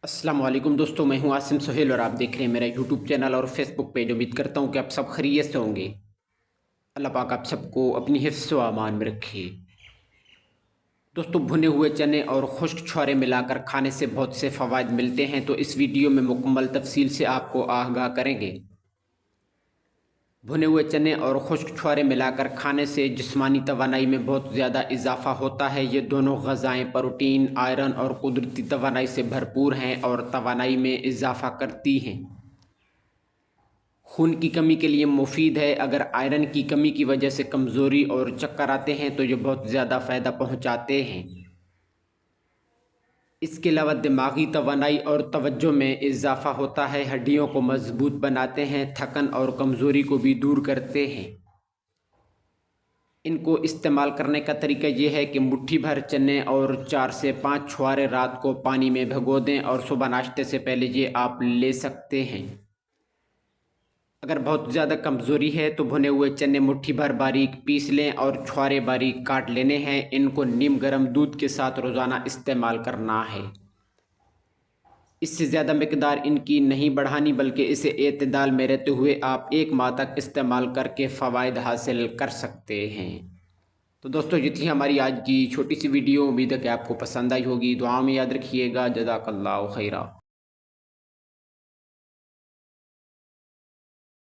अस्सलाम वालेकुम दोस्तों, मैं हूं आसिम सोहेल और आप देख रहे हैं मेरा यूट्यूब चैनल और फेसबुक पेज। उम्मीद करता हूं कि आप सब खैरियत से होंगे। अल्लाह पाक आप सबको अपनी हिफ्ज़ व अमान में रखे। दोस्तों, भुने हुए चने और खुश्क छुहारे मिलाकर खाने से बहुत से फ़वाइद मिलते हैं, तो इस वीडियो में मुकम्मल तफसील से आपको आगाह करेंगे। भुने हुए चने और खुश्क छुहारे मिलाकर खाने से जिस्मानी तवानाई में बहुत ज़्यादा इजाफ़ा होता है। ये दोनों ग़ज़ाएँ प्रोटीन, आयरन और कुदरती तवानाई से भरपूर हैं और तवानाई में इजाफ़ा करती हैं। खून की कमी के लिए मुफीद है। अगर आयरन की कमी की वजह से कमज़ोरी और चक्कर आते हैं तो ये बहुत ज़्यादा फ़ायदा पहुँचाते हैं। इसके अलावा दिमागी तवानाई और तवज्जो में इजाफ़ा होता है, हड्डियों को मजबूत बनाते हैं, थकन और कमज़ोरी को भी दूर करते हैं। इनको इस्तेमाल करने का तरीका ये है कि मुट्ठी भर चने और 4 से 5 छुहारे रात को पानी में भिगो दें और सुबह नाश्ते से पहले ये आप ले सकते हैं। अगर बहुत ज़्यादा कमज़ोरी है तो भुने हुए चने मुट्ठी भर बारीक पीस लें और छुहारे बारीक काट लेने हैं। इनको नीम गर्म दूध के साथ रोज़ाना इस्तेमाल करना है। इससे ज़्यादा मिकदार इनकी नहीं बढ़ानी, बल्कि इसे एतदाल में रहते हुए आप 1 माह तक इस्तेमाल करके फ़वाइद हासिल कर सकते हैं। तो दोस्तों, ये थी हमारी आज की छोटी सी वीडियो। उम्मीद है कि आपको पसंद आई होगी। दुआ में याद रखिएगा। जज़ाकल्लाहु खैरा।